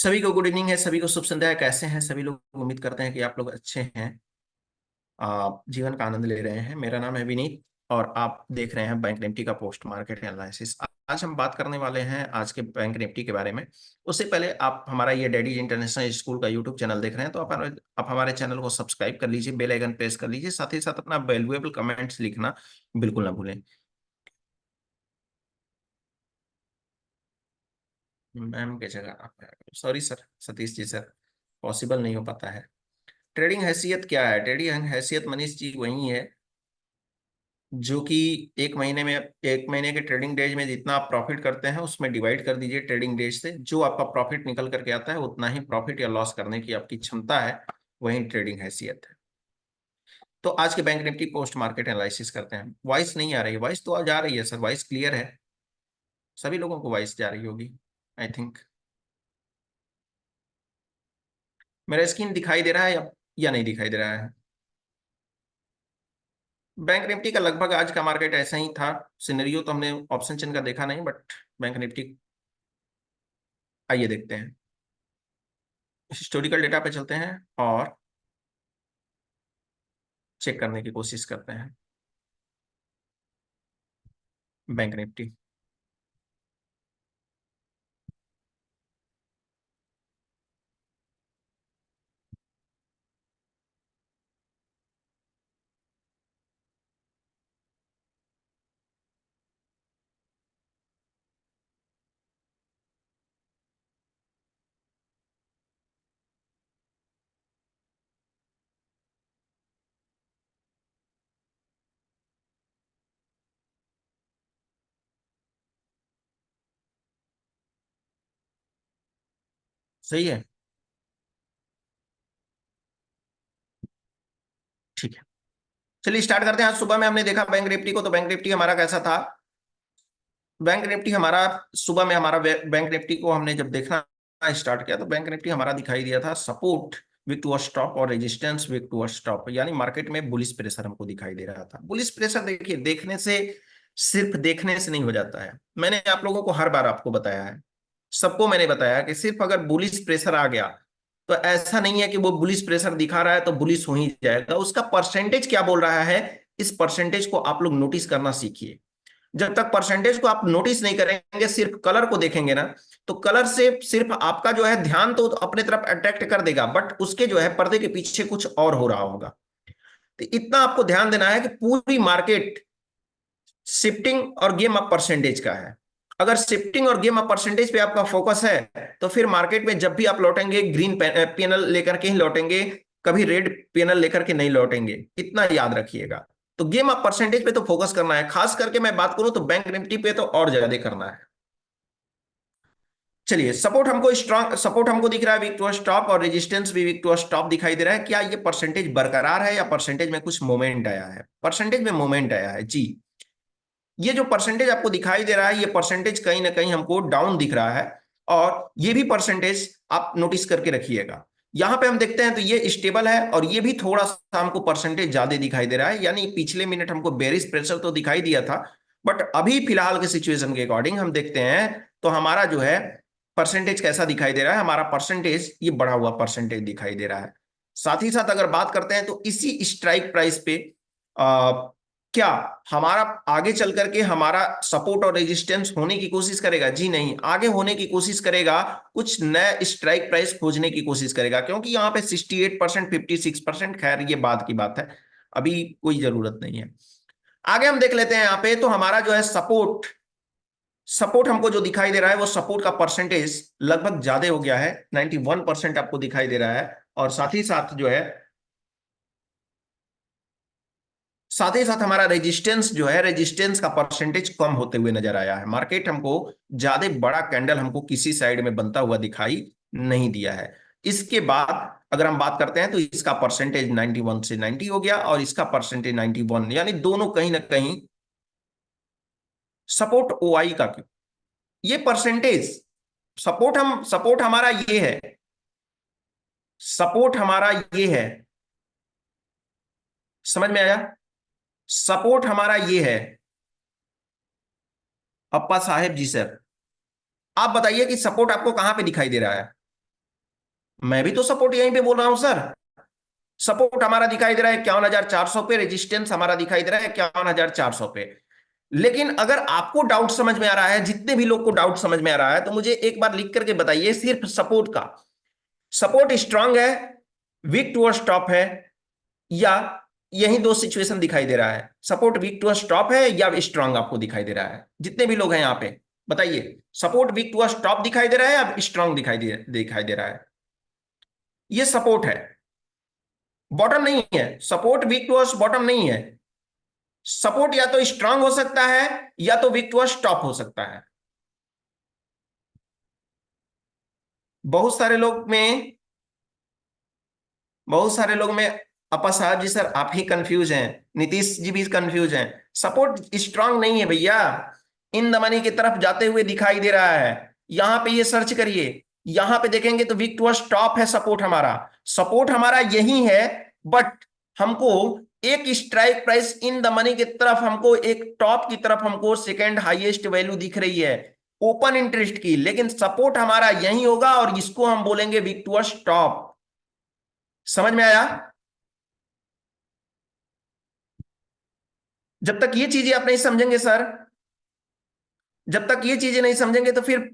सभी को good evening है। सभी को शुभ संध्या है। कैसे हैं सभी लोग? उम्मीद करते हैं कि आप लोग अच्छे हैं। आप जीवन का आनंद ले रहे हैं। मेरा नाम है विनीत और आप देख रहे हैं बैंक निफ्टी का पोस्ट मार्केट एनालिसिस। आज हम बात करने वाले हैं आज के बैंक निफ्टी के बारे में। उससे पहले आप हमारा ये डैडी इंटरनेशनल स्कूल का यूट्यूब चैनल देख रहे हैं तो आप हमारे चैनल को सब्सक्राइब कर लीजिए, बेल आइकन प्रेस कर लीजिए, साथ ही साथ अपना वैल्यूएबल कमेंट्स लिखना बिल्कुल ना भूलें। मैम की जगह sorry sir, Satish ji sir, possible नहीं हो पाता है। ट्रेडिंग हैसियत क्या है? ट्रेडिंग हैसियत मनीष जी वही है जो कि एक महीने के ट्रेडिंग डेज में जितना आप प्रॉफिट करते हैं उसमें डिवाइड कर दीजिए ट्रेडिंग डेज से। जो आपका प्रॉफिट निकल करके आता है उतना ही प्रॉफिट या लॉस करने की आपकी क्षमता है, वही ट्रेडिंग हैसियत है। तो आज के bank Nifty post market analysis करते हैं। वॉइस नहीं आ रही है? वॉइस तो आज आ रही है सर, वॉइस क्लियर है। सभी लोगों को वॉइस जा रही होगी आई थिंक। मेरा स्क्रीन दिखाई दे रहा है या नहीं दिखाई दे रहा है? बैंक निफ्टी का लगभग आज का मार्केट ऐसा ही था। सिनेरियो तो हमने ऑप्शन चेन का देखा नहीं, बट बैंक निफ्टी, आइए देखते हैं। हिस्टोरिकल डेटा पे चलते हैं और चेक करने की कोशिश करते हैं। बैंक निफ्टी सही है। ठीक है, चलिए स्टार्ट करते हैं। आज सुबह में हमने देखा बैंक निफ्टी को, तो बैंक निफ्टी हमारा कैसा था? बैंक निफ्टी हमारा सुबह में हमारा बैंक निफ्टी को हमने जब देखना स्टार्ट किया तो बैंक निफ्टी हमारा दिखाई दिया था सपोर्ट वीक टू स्टॉप और रेजिस्टेंस वीक टू स्टॉप, यानी मार्केट में बुलिश प्रेशर हमको दिखाई दे रहा था। बुलिश प्रेशर देखिए, देखने से, सिर्फ देखने से नहीं हो जाता है। मैंने आप लोगों को हर बार आपको बताया है, सबको मैंने बताया कि सिर्फ अगर बुलिश प्रेशर आ गया तो ऐसा नहीं है कि वो बुलिश प्रेशर दिखा रहा है तो बुलिश हो ही जाएगा। उसका परसेंटेज क्या बोल रहा है, इस परसेंटेज को आप लोग नोटिस करना सीखिए। जब तक परसेंटेज को आप नोटिस नहीं करेंगे, सिर्फ कलर को देखेंगे ना, तो कलर से सिर्फ आपका जो है ध्यान तो अपने तरफ अट्रैक्ट कर देगा, बट उसके जो है पर्दे के पीछे कुछ और हो रहा होगा। तो इतना आपको ध्यान देना है कि पूरी मार्केट शिफ्टिंग और गेम अप परसेंटेज का है। अगर शिफ्टिंग और गेम अप परसेंटेज पे आपका फोकस है तो फिर मार्केट में जब भी आप लौटेंगे ग्रीन पैनल लेकर के ही लौटेंगे, कभी रेड पैनल लेकर के नहीं लौटेंगे, इतना याद रखिएगा। तो गेम अप परसेंटेज पे तो फोकस करना है। खास करके मैं बात करूं तो बैंक निफ्टी पे तो और ज्यादा करना है। चलिए, सपोर्ट हमको दिख रहा है वीक टू स्टॉप, और रेजिस्टेंस भी वीक टू स्टॉप दिखाई दे रहा है। क्या ये परसेंटेज बरकरार है या परसेंटेज में कुछ मोमेंट आया है? परसेंटेज में मोमेंट आया है जी। ये जो परसेंटेज आपको दिखाई दे रहा है, ये परसेंटेज कहीं ना कहीं हमको डाउन दिख रहा है, और ये भी परसेंटेज आप नोटिस करके रखिएगा। यहां पे हम देखते हैं तो ये स्टेबल है, और ये भी थोड़ा सा हमको परसेंटेज ज्यादा दिखाई दे रहा है। यानी पिछले मिनट हमको बेरिश प्रेशर तो दिखाई दिया था, बट अभी फिलहाल के सिचुएशन के अकॉर्डिंग हम देखते हैं तो हमारा जो है परसेंटेज कैसा दिखाई दे रहा है। हमारा परसेंटेज ये बढ़ा हुआ परसेंटेज दिखाई दे रहा है। साथ ही साथ अगर बात करते हैं तो इसी स्ट्राइक प्राइस पे क्या हमारा आगे चल करके हमारा सपोर्ट और रेजिस्टेंस होने की कोशिश करेगा? जी नहीं, आगे होने की कोशिश करेगा, कुछ नया स्ट्राइक प्राइस खोजने की कोशिश करेगा, क्योंकि यहाँ पे 68%, 56%, खैर ये बाद की बात है, अभी कोई जरूरत नहीं है। आगे हम देख लेते हैं। यहाँ पे तो हमारा जो है सपोर्ट सपोर्ट हमको जो दिखाई दे रहा है वो सपोर्ट का परसेंटेज लगभग ज्यादा हो गया है, 91% आपको दिखाई दे रहा है। और साथ ही साथ हमारा रेजिस्टेंस जो है, रेजिस्टेंस का परसेंटेज कम होते हुए नजर आया है। मार्केट हमको ज्यादा बड़ा कैंडल हमको किसी साइड में बनता हुआ दिखाई नहीं दिया है। इसके बाद अगर हम बात करते हैं तो इसका परसेंटेज 91 से 90 हो गया, और इसका परसेंटेज 91, यानी दोनों कहीं ना कहीं सपोर्ट ओआई का क्यों, ये परसेंटेज सपोर्ट हमारा ये है, सपोर्ट हमारा ये है, समझ में आया? सपोर्ट हमारा ये है। अप्पा साहेब जी सर, आप बताइए कि सपोर्ट आपको कहां पे दिखाई दे रहा है? मैं भी तो सपोर्ट यहीं पे बोल रहा हूं सर। सपोर्ट हमारा दिखाई दे रहा है 51,400 पे, रेजिस्टेंस हमारा दिखाई दे रहा है 51,400 पे। लेकिन अगर आपको डाउट समझ में आ रहा है, जितने भी लोग को डाउट समझ में आ रहा है, तो मुझे एक बार लिख करके बताइए सिर्फ सपोर्ट का। सपोर्ट स्ट्रांग है, वीक टू स्टॉप है, या यही दो सिचुएशन दिखाई दे रहा है? सपोर्ट वीक टू स्टॉप है या स्ट्रांग आपको दिखाई दे रहा है? जितने भी लोग हैं यहाँ पे बताइए, सपोर्ट वीक टू स्टॉप दिखाई दे रहा है या स्ट्रांग दिखाई दे रहा है? ये सपोर्ट है, बॉटम नहीं है। सपोर्ट वीक टू बॉटम नहीं है। सपोर्ट या तो स्ट्रांग हो सकता है या तो वीक टू स्टॉप हो सकता है। बहुत सारे लोग में बहुत सारे लोग में अपा साहब जी सर आप ही कंफ्यूज हैं, नीतीश जी भी कंफ्यूज हैं। सपोर्ट स्ट्रांग नहीं है भैया, इन द मनी की तरफ जाते हुए दिखाई दे रहा है। यहां पे ये सर्च करिए, यहां पे देखेंगे तो वीक टू स्टॉप है सपोर्ट हमारा। सपोर्ट हमारा यही है, बट हमको एक strike price in the money की तरफ, हमको एक टॉप की तरफ हमको सेकेंड हाईएस्ट वैल्यू दिख रही है ओपन इंटरेस्ट की, लेकिन सपोर्ट हमारा यही होगा और इसको हम बोलेंगे वीक टू स्टॉप। समझ में आया? जब तक ये चीजें आप नहीं समझेंगे सर, जब तक ये चीजें नहीं समझेंगे तो फिर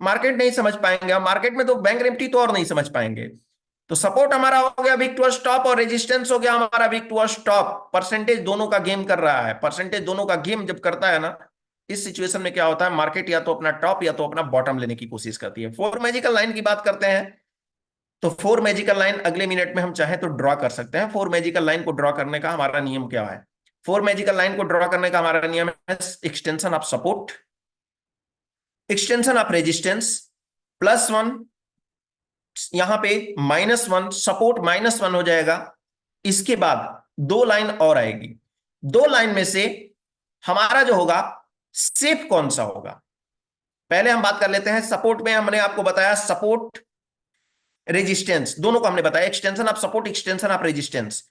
मार्केट नहीं समझ पाएंगे। और मार्केट में तो बैंक निफ्टी तो और नहीं समझ पाएंगे। तो सपोर्ट हमारा हो गया वीक टू स्टॉप और रेजिस्टेंस हो गया हमारा वीक टू स्टॉप। परसेंटेज दोनों का गेम कर रहा है। परसेंटेज दोनों का गेम जब करता है ना, इस सिचुएशन में क्या होता है, मार्केट या तो अपना टॉप या तो अपना बॉटम लेने की कोशिश करती है। फोर मैजिकल लाइन की बात करते हैं, तो फोर मैजिकल लाइन अगले मिनट में हम चाहे तो ड्रॉ कर सकते हैं। फोर मैजिकल लाइन को ड्रॉ करने का हमारा नियम क्या है? फोर मैजिकल लाइन को ड्रॉ करने का हमारा नियम है extension of support, extension of resistance, +1, यहां पे -1, सपोर्ट -1 हो जाएगा। इसके बाद दो लाइन और आएगी। दो लाइन में से हमारा जो होगा सेफ कौन सा होगा? पहले हम बात कर लेते हैं सपोर्ट में। हमने आपको बताया सपोर्ट रेजिस्टेंस दोनों को हमने बताया, extension of support, extension of resistance.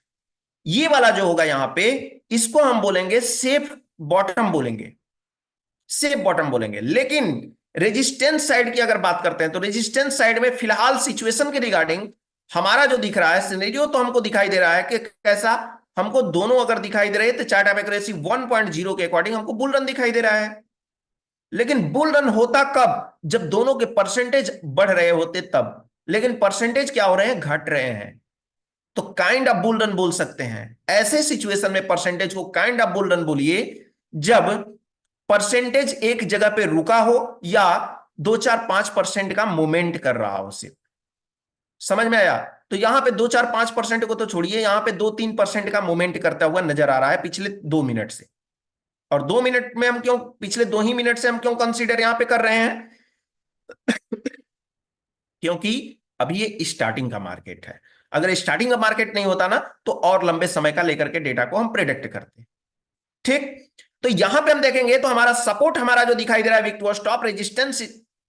ये वाला जो होगा यहां पे, इसको हम बोलेंगे सेफ बॉटम बोलेंगे, सेफ बॉटम बोलेंगे। लेकिन रेजिस्टेंस साइड की अगर बात करते हैं, तो रेजिस्टेंस साइड में फिलहाल सिचुएशन के रिगार्डिंग हमारा जो दिख रहा है सिनेरियो, तो हमको दिखाई दे रहा है कि कैसा, हमको दोनों अगर दिखाई दे रहे हैं तो चार्ट ऑफ एक्यूरेसी 1.0 के अकॉर्डिंग हमको बुल रन दिखाई दे रहा है। लेकिन बुल रन होता कब? जब दोनों के परसेंटेज बढ़ रहे होते तब। लेकिन परसेंटेज क्या हो रहे हैं? घट रहे हैं। तो काइंड ऑफ बुल रन बोल सकते हैं ऐसे सिचुएशन में। परसेंटेज को काइंड ऑफ बुल रन बोलिए जब परसेंटेज एक जगह पे रुका हो या 2-4-5% का मूवमेंट कर रहा हो सिर्फ। समझ में आया? तो यहां पे 2-4-5% को तो छोड़िए, यहां पे 2-3% का मूवमेंट करता हुआ नजर आ रहा है पिछले 2 मिनट से। और 2 मिनट में हम क्यों, पिछले 2 ही मिनट से हम क्यों कंसीडर यहां पे कर रहे हैं? क्योंकि अभी ये स्टार्टिंग का मार्केट है। अगर स्टार्टिंग का मार्केट नहीं होता ना, तो और लंबे समय का लेकर के डेटा को हम प्रेडिक्ट करते। ठीक, तो यहां पे हम देखेंगे तो हमारा सपोर्ट हमारा जो दिखाई दे रहा है week to stop, resistance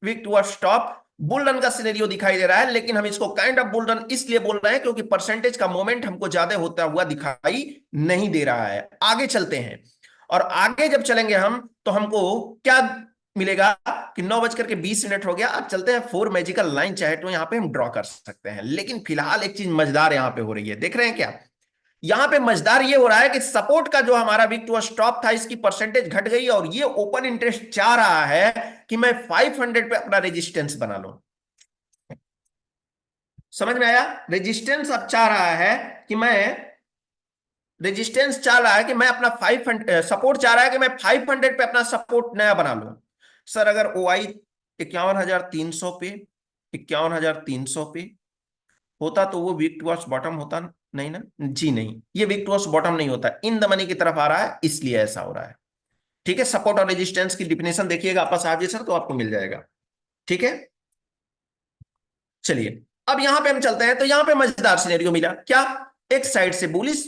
week to stop, bull run का सिनेरियो दिखाई दे रहा है। लेकिन हम इसको काइंड ऑफ बुल रन इसलिए बोल रहे हैं क्योंकि परसेंटेज का मोमेंट हमको ज्यादा होता हुआ दिखाई नहीं दे रहा है। आगे चलते हैं, और आगे जब चलेंगे हम तो हमको क्या मिलेगा कि 9:20 हो गया। अब चलते हैं फोर मैजिकल लाइन, चाहे तो यहां पे हम ड्रॉ कर सकते हैं। लेकिन फिलहाल एक चीज मजेदार यहां पे हो रही है, देख रहे हैं क्या? यहां पे मजेदार ये हो रहा है कि सपोर्ट का जो हमारा वीक टू स्टॉप था, इसकी परसेंटेज घट गई और ये ओपन इंटरेस्ट चाह रहा है कि मैं 500 पे अपना रेजिस्टेंस बना लूं। समझ में आया? रेजिस्टेंस अब चाह रहा है कि मैं, रेजिस्टेंस चाह रहा है कि मैं अपना 500, सपोर्ट चाह रहा है कि मैं 500 पे अपना सपोर्ट नया बना लूं। सर अगर ओ आई 51,300 पे, 51,300 पे होता तो वो वीक टू बॉटम होता नहीं ना? जी नहीं, ये वीक टू बॉटम नहीं होता, इन द मनी की तरफ आ रहा है, इसलिए ऐसा हो रहा है। ठीक है, सपोर्ट और रेजिस्टेंस की डिफिनेशन देखिएगा आपस आप जी सर, तो आपको मिल जाएगा। ठीक है, चलिए अब यहां पे हम चलते हैं। तो यहां पे मजेदार सिनेरियो मिला क्या? एक साइड से बुलिश,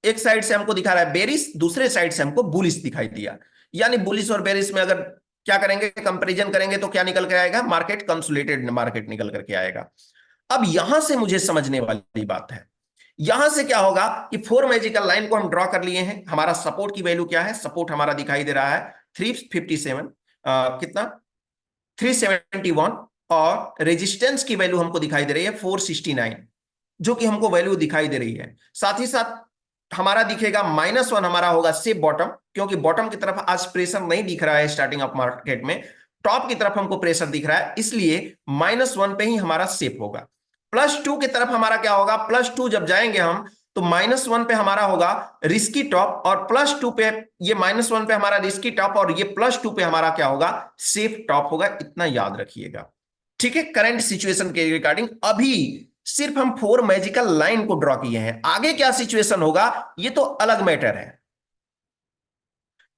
एक साइड से हमको दिखा रहा है बेरिश, दूसरे साइड से हमको बुलिश दिखाई दिया। यानी बुलिश और बेरिश में अगर क्या करेंगे, कंपैरिजन करेंगे, तो क्या निकल कर आएगा? मार्केट कंसोलिडेटेड मार्केट निकल करके आएगा। अब यहां से मुझे समझने वाली बात है, यहां से क्या होगा कि फोर मैजिकल लाइन को हम ड्रॉ कर लिए हैं। हमारा सपोर्ट की वैल्यू क्या है? सपोर्ट हमारा दिखाई दे रहा है 357, कितना, 371। और रेजिस्टेंस की वैल्यू हमको दिखाई दे रही है 469, जो कि हमको वैल्यू दिखाई दे रही है। साथ ही साथ हमारा दिखेगा -1, हमारा होगा सेफ बॉटम, क्योंकि बॉटम की तरफ आज प्रेशर नहीं दिख रहा है स्टार्टिंग ऑफ मार्केट में, टॉप की तरफ हमको प्रेशर दिख रहा है, इसलिए -1 पे ही हमारा सेफ होगा। +2 की तरफ हमारा क्या होगा, +2 जब जाएंगे हम तो -1 पे हमारा होगा रिस्की टॉप, और +2 पे, ये -1 पे हमारा रिस्की टॉप और ये +2 पे हमारा क्या होगा, सेफ टॉप होगा। इतना याद रखिएगा, ठीक है। करंट सिचुएशन के रिगार्डिंग अभी सिर्फ हम 4 मैजिकल लाइन को ड्रॉ किए हैं, आगे क्या सिचुएशन होगा ये तो अलग मैटर है,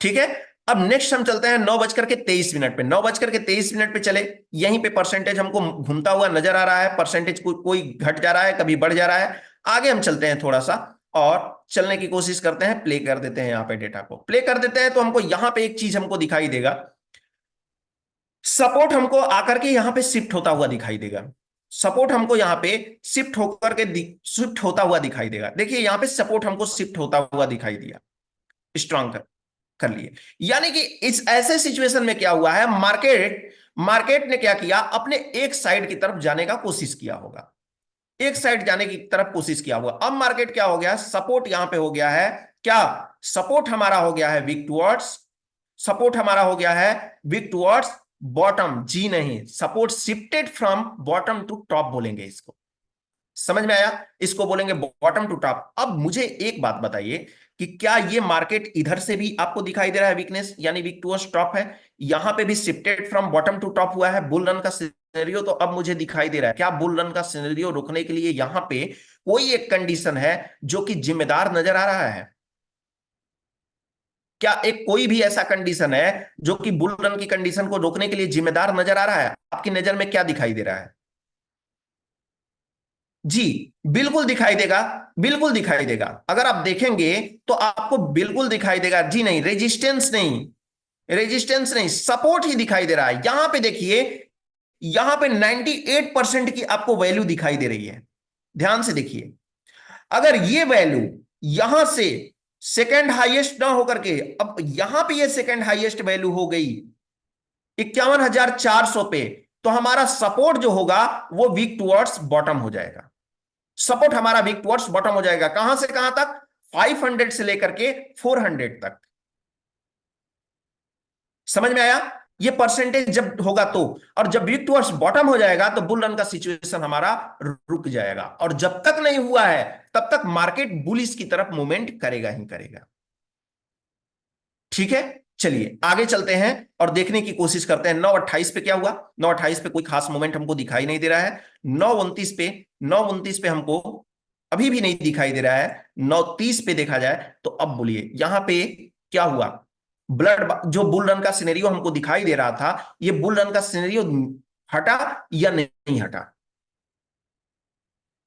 ठीक है। अब नेक्स्ट हम चलते हैं 9:23 पे। 9:23 पे चले, यहीं पे परसेंटेज हमको घूमता हुआ नजर आ रहा है, परसेंटेज कोई घट जा रहा है, कभी बढ़ जा रहा है। आगे हम चलते हैं थोड़ा सा और चलने की कोशिश करते हैं, प्ले कर देते हैं, यहां पे डेटा को प्ले कर देते हैं, तो हमको यहां पे एक चीज हमको दिखाई देगा, सपोर्ट हमको आकर के यहां पे शिफ्ट होता हुआ दिखाई देगा। सपोर्ट हमको यहां पे शिफ्ट होता हुआ दिखाई देगा। देखिए यहां पे सपोर्ट हमको शिफ्ट होता हुआ दिखाई दिया, स्ट्रांग कर लिए। यानी कि इस ऐसे सिचुएशन में क्या हुआ है, मार्केट मार्केट ने क्या किया, अपने एक साइड की तरफ जाने का कोशिश किया होगा, एक साइड जाने की तरफ कोशिश किया होगा। अब मार्केट क्या हो गया, सपोर्ट यहां पे हो गया है, क्या सपोर्ट हमारा हो गया है वीक टुवर्ड्स, सपोर्ट हमारा हो गया है वीक टुवर्ड्स बॉटम, जी नहीं, support shifted from bottom to top बोलेंगे इसको, समझ में आया, इसको बोलेंगे बॉटम टू टॉप। अब मुझे एक बात बताइए कि क्या ये मार्केट इधर से भी आपको दिखाई दे रहा है वीकनेस, यानी वीक टुवर्ड्स टॉप है, यहां पे भी shifted from bottom to top हुआ है, बुल रन का सिनेरियो तो अब मुझे दिखाई दे रहा है। क्या बुल रन का सिनेरियो रुकने के लिए यहां पे कोई एक कंडीशन है जो कि जिम्मेदार नजर आ रहा है? क्या एक कोई भी ऐसा कंडीशन है जो कि बुल रन की कंडीशन को रोकने के लिए जिम्मेदार नजर आ रहा है? आपकी नजर में क्या दिखाई दे रहा है? जी, बिल्कुल दिखाई देगा, बिल्कुल दिखाई देगा। अगर आप देखेंगे तो आपको बिल्कुल दिखाई देगा, जी नहीं, रेजिस्टेंस नहीं, रेजिस्टेंस नहीं, सपोर्ट ही दिखाई दे रहा है। यहां पे देखिए, यहां पे 98% की आपको वैल्यू दिखाई दे रही है, ध्यान से देखिए। अगर ये वैल्यू यहां से सेकंड हाईएस्ट ना होकर के अब यहां पे ये सेकंड हाईएस्ट वैल्यू हो गई 51,400 पे, तो हमारा सपोर्ट जो होगा वो वीक टुवर्ड्स बॉटम हो जाएगा। सपोर्ट हमारा वीक टुवर्ड्स बॉटम हो जाएगा, कहां से कहां तक, 500 से लेकर के 400 तक। समझ में आया? ये परसेंटेज जब होगा तो, और जब वीक टुवर्ड्स बॉटम हो जाएगा तो बुल रन का सिचुएशन हमारा रुक जाएगा, और जब तक नहीं हुआ है तब तक मार्केट बुलिश की तरफ मूवमेंट करेगा ही करेगा, ठीक है। चलिए आगे चलते हैं और देखने की कोशिश करते हैं 9:28 पे क्या हुआ। 9:28 पे कोई खास मूवमेंट हमको दिखाई नहीं दे रहा है। 9:29 पे हमको अभी भी नहीं दिखाई दे रहा है। 9:30 पे देखा जाए तो अब बोलिए यहां पे क्या हुआ, जो बुल रन का सिनेरियो हमको दिखाई दे रहा था, ये बुल रन का सिनेरियो हटा या नहीं हटा?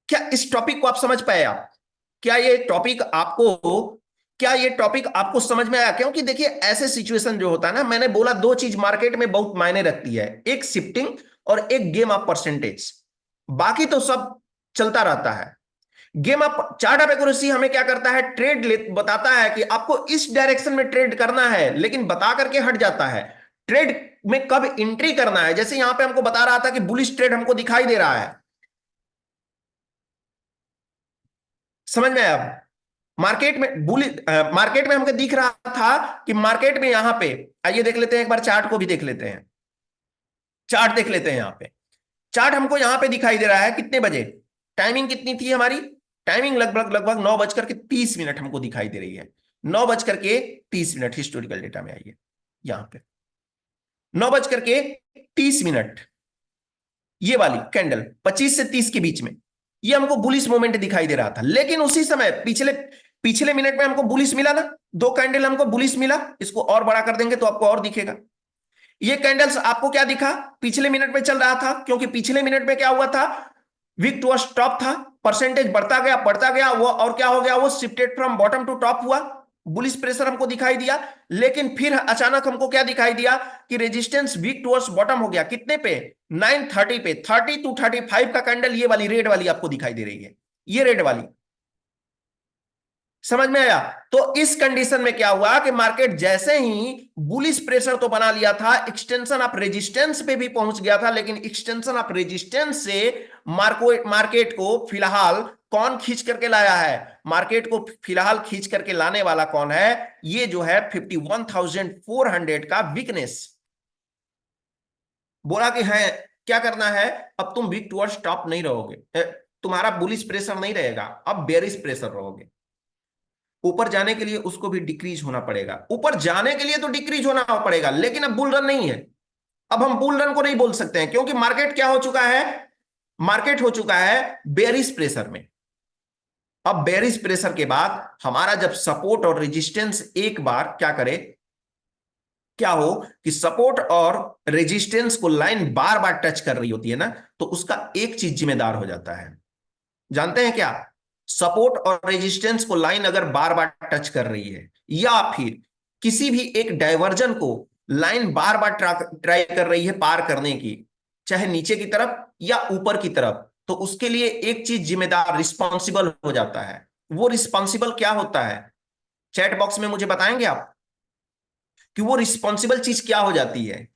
क्या इस टॉपिक को आप समझ पाए? आप क्या ये टॉपिक आपको क्या ये टॉपिक आपको समझ में आया? क्योंकि देखिए ऐसे सिचुएशन जो होता है ना, मैंने बोला दो चीज मार्केट में बहुत मायने रखती है, एक शिफ्टिंग और एक गेम ऑफ परसेंटेज, बाकी तो सब चलता रहता है। Game of chart of accuracy हमें क्या करता है, बताता है कि आपको इस डायरेक्शन में ट्रेड करना है, लेकिन बता करके हट जाता है ट्रेड में कब एंट्री करना है। जैसे यहां पे हमको बता रहा था कि बुलिश ट्रेड हमको दिखाई दे रहा है, समझ में आया? मार्केट में हमको दिख रहा था कि मार्केट में यहां पे, आइए देख लेते हैं एक बार चार्ट को भी देख लेते हैं, चार्ट देख लेते हैं। यहां पे चार्ट हमको यहां पे दिखाई दे रहा है कितने बजे, टाइमिंग कितनी थी हमारी, टाइमिंग लगभग लगभग 9:30 हमको दिखाई दे रही है। 9:30 हिस्टोरिकल डेटा में आइए, यहां पे 9:30, ये वाली कैंडल 25 से 30 के बीच में ये हमको बुलिश मोमेंट दिखाई दे रहा था, लेकिन उसी समय पिछले पिछले मिनट में हमको बुलिश मिला ना, दो कैंडल हमको बुलिश मिला। इसको और बड़ा कर देंगे तो आपको और दिखेगा। ये कैंडल्स आपको क्या दिखा, पिछले मिनट में चल रहा था, क्योंकि पिछले मिनट में क्या हुआ था, वीक टुवर्ड्स टॉप था, परसेंटेज बढ़ता गया वो, और क्या हो गया, वो shifted from bottom to top हुआ, बुलिश प्रेशर हमको दिखाई दिया। लेकिन फिर अचानक हमको क्या दिखाई दिया कि रेजिस्टेंस वीक टुवर्ड्स बॉटम हो गया, कितने पे, 9:30 पे, 30 to 35 का कैंडल, ये वाली रेड वाली आपको दिखाई दे रही है, ये रेड वाली, समझ में आया? तो इस कंडीशन में क्या हुआ कि मार्केट जैसे ही बुलिश प्रेशर तो बना लिया था, एक्सटेंशन ऑफ रेजिस्टेंस पे भी पहुंच गया था, लेकिन एक्सटेंशन ऑफ रेजिस्टेंस से मार्केट को फिलहाल कौन खींच करके लाया है? मार्केट को फिलहाल खींच करके लाने वाला कौन है? ये जो है 51,400 का वीकनेस। बोला कि है क्या करना है, अब तुम वीक टुवर्ड्स टॉप नहीं रहोगे, तुम्हारा बुलिश प्रेशर नहीं रहेगा, अब बेरिश प्रेशर रहोगे। ऊपर जाने के लिए उसको भी डिक्रीज होना पड़ेगा, ऊपर जाने के लिए तो डिक्रीज होना पड़ेगा, लेकिन अब बुल रन नहीं है। अब हम बुल रन को नहीं बोल सकते हैं, क्योंकि मार्केट क्या हो चुका है? मार्केट हो चुका है बेरिश प्रेशर में। अब बेरिश प्रेशर के बाद हमारा जब सपोर्ट और रेजिस्टेंस एक बार क्या करे, क्या हो कि सपोर्ट और रेजिस्टेंस को लाइन बार बार टच कर रही होती है ना, तो उसका एक चीज जिम्मेदार हो जाता है, जानते हैं क्या? सपोर्ट और रेजिस्टेंस को लाइन अगर बार बार टच कर रही है, या फिर किसी भी एक डाइवर्जन को लाइन बार बार ट्राई कर रही है पार करने की, चाहे नीचे की तरफ या ऊपर की तरफ, तो उसके लिए एक चीज जिम्मेदार रिस्पॉन्सिबल हो जाता है। वो रिस्पॉन्सिबल क्या होता है? चैट बॉक्स में मुझे बताएंगे आप कि वो रिस्पॉन्सिबल चीज क्या हो जाती है?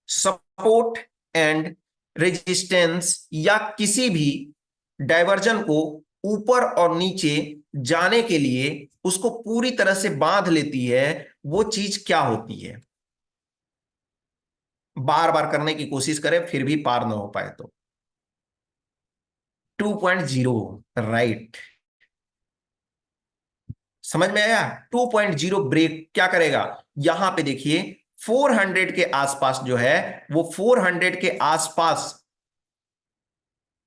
सपोर्ट एंड रेजिस्टेंस या किसी भी डाइवर्जन को ऊपर और नीचे जाने के लिए उसको पूरी तरह से बांध लेती है, वो चीज क्या होती है? बार बार करने की कोशिश करें फिर भी पार ना हो पाए तो 2.0, राइट। समझ में आया? 2.0 ब्रेक क्या करेगा? यहां पे देखिए 400 के आसपास जो है, वो 400 के आसपास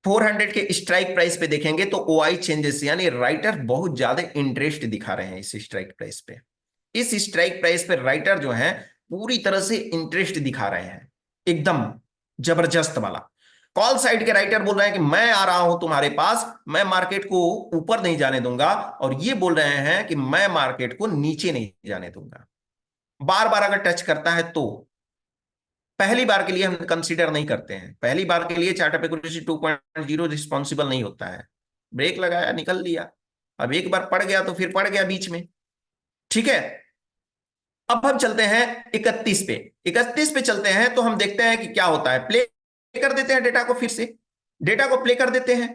400 के स्ट्राइक प्राइस पे देखेंगे तो ओआई चेंजेस, यानी राइटर बहुत ज्यादा इंटरेस्ट दिखा रहे हैं इस स्ट्राइक प्राइस पे। इस स्ट्राइक प्राइस पे राइटर जो है पूरी तरह से इंटरेस्ट दिखा रहे हैं, एकदम जबरदस्त वाला। कॉल साइड के राइटर बोल रहे हैं कि मैं आ रहा हूं तुम्हारे पास, मैं मार्केट को ऊपर नहीं जाने दूंगा, और ये बोल रहे हैं कि मैं मार्केट को नीचे नहीं जाने दूंगा। बार बार अगर टच करता है तो पहली बार के लिए हम कंसीडर नहीं करते हैं, पहली बार के लिए चार्ट ऑफ एक्यूरेसी 2.0 रिस्पॉन्सिबल नहीं होता है। ब्रेक लगाया निकल लिया, अब एक बार पड़ गया तो फिर पड़ गया बीच में, ठीक है। अब हम चलते हैं 31 पे, 31 पे चलते हैं तो हम देखते हैं कि क्या होता है। प्ले कर देते हैं डेटा को, फिर से डेटा को प्ले कर देते हैं।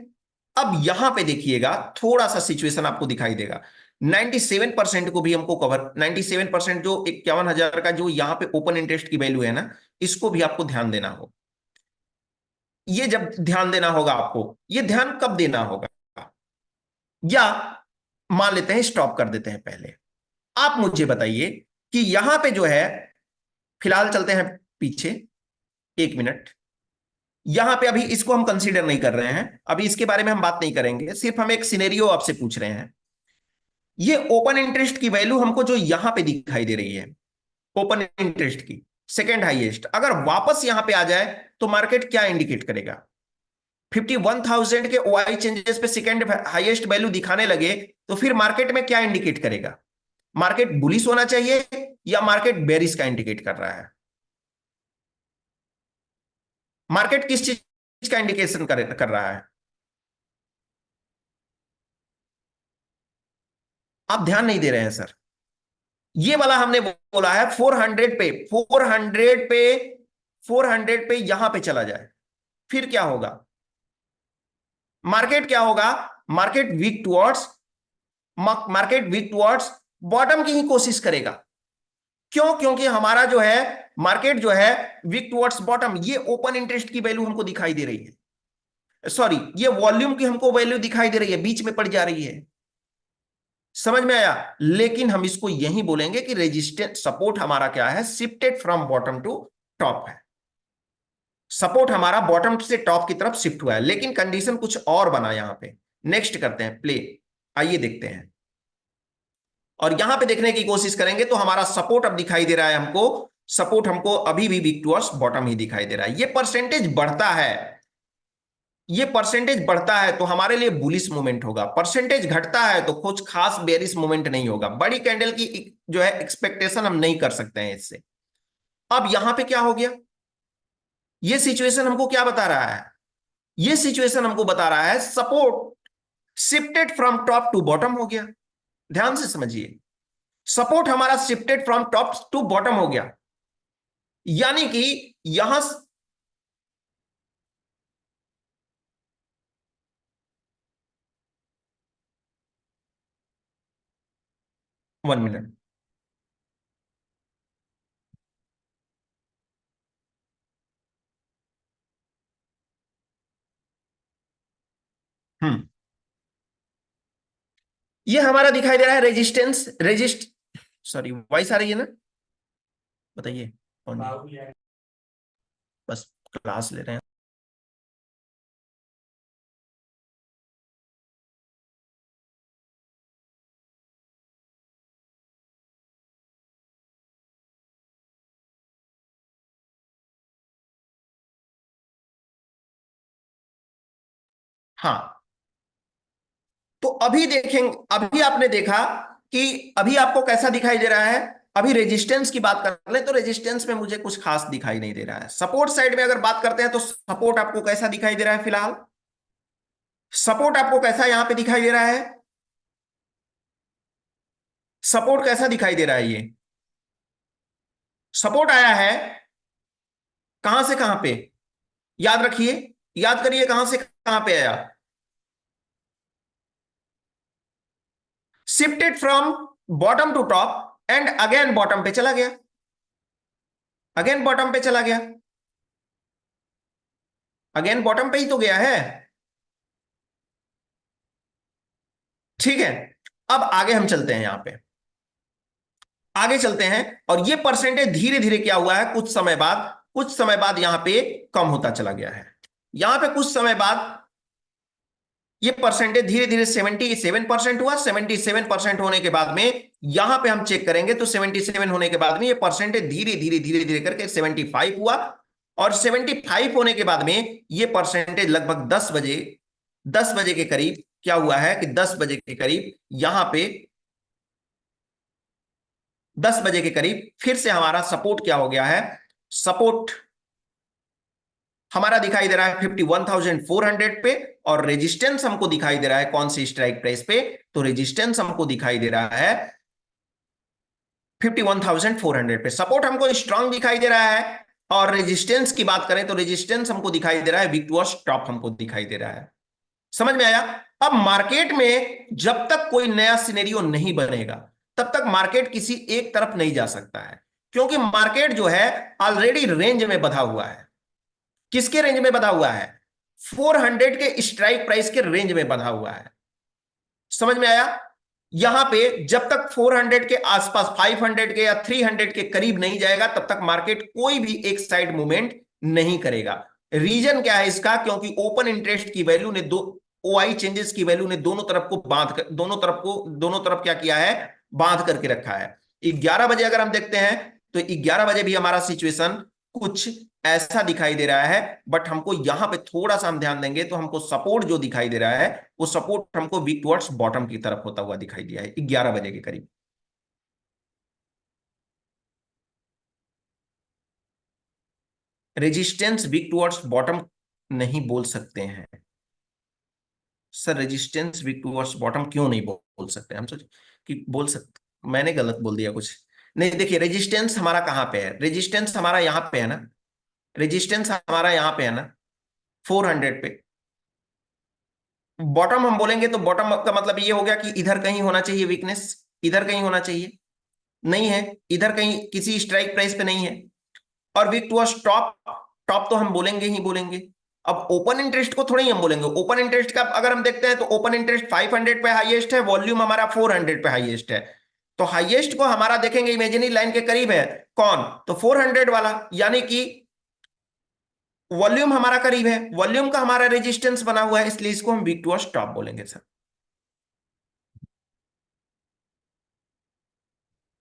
अब यहां पे देखिएगा थोड़ा सा सिचुएशन आपको दिखाई देगा। 97% को भी हमको कवर, 97% जो 51,000 का जो यहां पे ओपन इंटरेस्ट की वैल्यू है ना, इसको भी आपको ध्यान देना हो। ये जब ध्यान देना होगा आपको, ये ध्यान कब देना होगा? या मान लेते हैं स्टॉप कर देते हैं पहले। आप मुझे बताइए कि यहां पे जो है, फिलहाल चलते हैं पीछे 1 मिनट। यहां पे अभी इसको हम कंसीडर नहीं कर रहे हैं, अभी इसके बारे में हम बात नहीं करेंगे, सिर्फ हम एक सिनेरियो आपसे पूछ रहे हैं। ये ओपन इंटरेस्ट की वैल्यू हमको जो यहां पे दिखाई दे रही है, ओपन इंटरेस्ट की सेकेंड हाईएस्ट, अगर वापस यहां पे आ जाए तो मार्केट क्या इंडिकेट करेगा? 51,000 के ओआई चेंजेस पे सेकेंड हाईएस्ट वैल्यू दिखाने लगे तो फिर मार्केट में क्या इंडिकेट करेगा? मार्केट बुलिश होना चाहिए या मार्केट बेरिश का इंडिकेट कर रहा है? मार्केट किस चीज का इंडिकेशन कर रहा है? आप ध्यान नहीं दे रहे हैं सर। ये वाला हमने बोला है 400 पे, 400 पे, 400 पे यहां पे चला जाए फिर क्या होगा? मार्केट क्या होगा? Market weak towards, market weak towards bottom की ही कोशिश करेगा। क्यों? क्योंकि हमारा जो है मार्केट जो है वीक टुवर्ड्स बॉटम, ये ओपन इंटरेस्ट की वैल्यू हमको दिखाई दे रही है, सॉरी ये वॉल्यूम की हमको वैल्यू दिखाई दे रही है, बीच में पड़ जा रही है। समझ में आया? लेकिन हम इसको यही बोलेंगे कि रेजिस्टेंस सपोर्ट हमारा क्या है, shifted from bottom to top है। सपोर्ट हमारा बॉटम से टॉप की तरफ शिफ्ट हुआ है, लेकिन कंडीशन कुछ और बना यहां पे। नेक्स्ट करते हैं प्ले, आइए देखते हैं। और यहां पे देखने की कोशिश करेंगे तो हमारा सपोर्ट अब दिखाई दे रहा है हमको, सपोर्ट हमको अभी भी वीक टुवर्ड्स बॉटम ही दिखाई दे रहा है। ये परसेंटेज बढ़ता है, ये परसेंटेज बढ़ता है तो हमारे लिए बुलिश मूवमेंट होगा, परसेंटेज घटता है तो कुछ खास बेरिश मूवमेंट नहीं होगा। बड़ी कैंडल की जो है एक्सपेक्टेशन हम नहीं कर सकते हैं इससे। अब यहां पे क्या हो गया? ये सिचुएशन हमको क्या बता रहा है? ये सिचुएशन हमको बता रहा है support shifted from top to bottom हो गया। ध्यान से समझिए, सपोर्ट हमारा shifted from top to bottom हो गया, यानी कि यहां 1 मिनट। हम्म, ये हमारा दिखाई दे रहा है रेजिस्टेंस, सॉरी वॉइस आ रही है ना, बताइए कौन जी? बस क्लास ले रहे हैं। हाँ, तो अभी देखेंगे, अभी आपने देखा कि अभी आपको कैसा दिखाई दे रहा है। अभी रेजिस्टेंस की बात कर ले तो रेजिस्टेंस में मुझे कुछ खास दिखाई नहीं दे रहा है। सपोर्ट साइड में अगर बात करते हैं तो सपोर्ट आपको कैसा दिखाई दे रहा है फिलहाल, सपोर्ट आपको कैसा यहां पे दिखाई दे रहा है, सपोर्ट कैसा दिखाई दे रहा है ये, सपोर्ट आया है कहां से कहां पे, याद रखिए, याद करिए कहां से कहां पे आया, shifted from bottom to top and again bottom पे चला गया, अगेन बॉटम पे चला गया, अगेन बॉटम पे ही तो गया है। ठीक है, अब आगे हम चलते हैं, यहां पे आगे चलते हैं, और ये परसेंटेज धीरे धीरे क्या हुआ है, कुछ समय बाद यहां पे कम होता चला गया है। यहां पे कुछ समय बाद ये परसेंटेज धीरे धीरे 77% हुआ। 77% होने के बाद में यहां पे हम चेक करेंगे तो 77 होने के बाद में ये परसेंटेज धीरे धीरे करके 75 हुआ, और 75 होने के बाद में ये परसेंटेज लगभग 10 बजे के करीब क्या हुआ है कि 10 बजे के करीब यहां पे 10 बजे के करीब फिर से हमारा सपोर्ट क्या हो गया है, सपोर्ट हमारा दिखाई दे रहा है 51,400 पे, और रेजिस्टेंस हमको दिखाई दे रहा है कौन सी स्ट्राइक प्राइस पे, तो रेजिस्टेंस हमको दिखाई दे रहा है 51,400 पे। सपोर्ट हमको स्ट्रांग दिखाई दे रहा है, और रेजिस्टेंस की बात करें तो रेजिस्टेंस हमको दिखाई दे रहा है वीक टू टॉप हमको दिखाई दे रहा है। समझ में आया? अब मार्केट में जब तक कोई नया सिनेरियो नहीं बनेगा तब तक मार्केट किसी एक तरफ नहीं जा सकता है, क्योंकि मार्केट जो है ऑलरेडी रेंज में बधा हुआ है। किसके रेंज में बधा हुआ है? 400 के स्ट्राइक प्राइस के रेंज में बधा हुआ है। समझ में आया? यहां पे जब तक 400 के आसपास, 500 के या 300 के करीब नहीं जाएगा तब तक मार्केट कोई भी एक साइड मूवमेंट नहीं करेगा। रीजन क्या है इसका? क्योंकि ओपन इंटरेस्ट की वैल्यू ने दो ओआई चेंजेस की वैल्यू ने दोनों तरफ को बांध कर, दोनों तरफ क्या किया है, बांध करके रखा है। 11 बजे अगर हम देखते हैं तो 11 बजे भी हमारा सिचुएशन कुछ ऐसा दिखाई दे रहा है, बट हमको यहां पे थोड़ा सा हम ध्यान देंगे तो हमको सपोर्ट जो दिखाई दे रहा है वो सपोर्ट हमको वीक टुवर्ड्स बॉटम की तरफ होता हुआ दिखाई दिया है 11 बजे के करीब। रेजिस्टेंस वीक टुवर्ड्स बॉटम नहीं बोल सकते हैं sir, resistance weak towards bottom क्यों नहीं बोल सकते? हम सोच कि बोल सकते, मैंने गलत बोल दिया कुछ। नहीं, देखिए रेजिस्टेंस हमारा कहां पे है, रेजिस्टेंस हमारा यहां पे है ना, रेजिस्टेंस हमारा यहां पे है ना, 400 पे। बॉटम हम बोलेंगे तो बॉटम का मतलब ये हो गया कि इधर कहीं होना चाहिए वीकनेस, इधर कहीं होना चाहिए, नहीं है, इधर कहीं किसी स्ट्राइक प्राइस पे नहीं है। और वीक टू टॉप, टॉप तो हम बोलेंगे ही बोलेंगे। अब ओपन इंटरेस्ट को थोड़ा ही हम बोलेंगे, ओपन इंटरेस्ट का अगर हम देखते हैं तो ओपन इंटरेस्ट 500 पे हाईएस्ट है, वॉल्यूम हमारा 400 पे हाईएस्ट है। तो हाईएस्ट को हमारा देखेंगे इमेजिनरी लाइन के करीब है कौन, तो 400 वाला, यानी कि वॉल्यूम हमारा करीब है, वॉल्यूम का हमारा रेजिस्टेंस बना हुआ है, इसलिए इसको हम वीक टू टॉप बोलेंगे सर।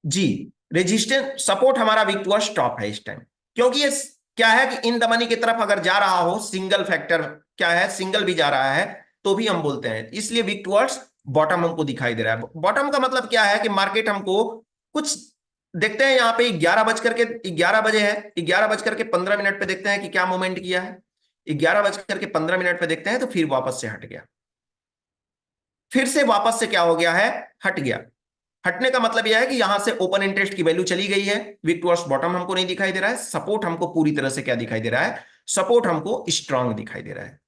जी, रेजिस्टेंस सपोर्ट हमारा वीक टू स्टॉप है इस टाइम, क्योंकि ये क्या है कि इन द मनी की तरफ अगर जा रहा हो, सिंगल फैक्टर क्या है, सिंगल भी जा रहा है तो भी हम बोलते हैं, इसलिए वीक टुवर्ड्स बॉटम हमको दिखाई दे रहा है। बॉटम का मतलब क्या है कि मार्केट हमको कुछ देखते हैं, यहाँ पे 11 बजे है, 11 बज करके 15 मिनट पे देखते हैं कि क्या मूवमेंट किया है। 11 बज करके 15 मिनट पे देखते हैं तो फिर वापस से हट गया, फिर से वापस से क्या हो गया है, हट गया। हटने का मतलब यह है कि यहां से ओपन इंटरेस्ट की वैल्यू चली गई है, वीक टुवर्ड्स बॉटम हमको नहीं दिखाई दे रहा है, सपोर्ट हमको पूरी तरह से क्या दिखाई दे रहा है, सपोर्ट हमको स्ट्रांग दिखाई दे रहा है।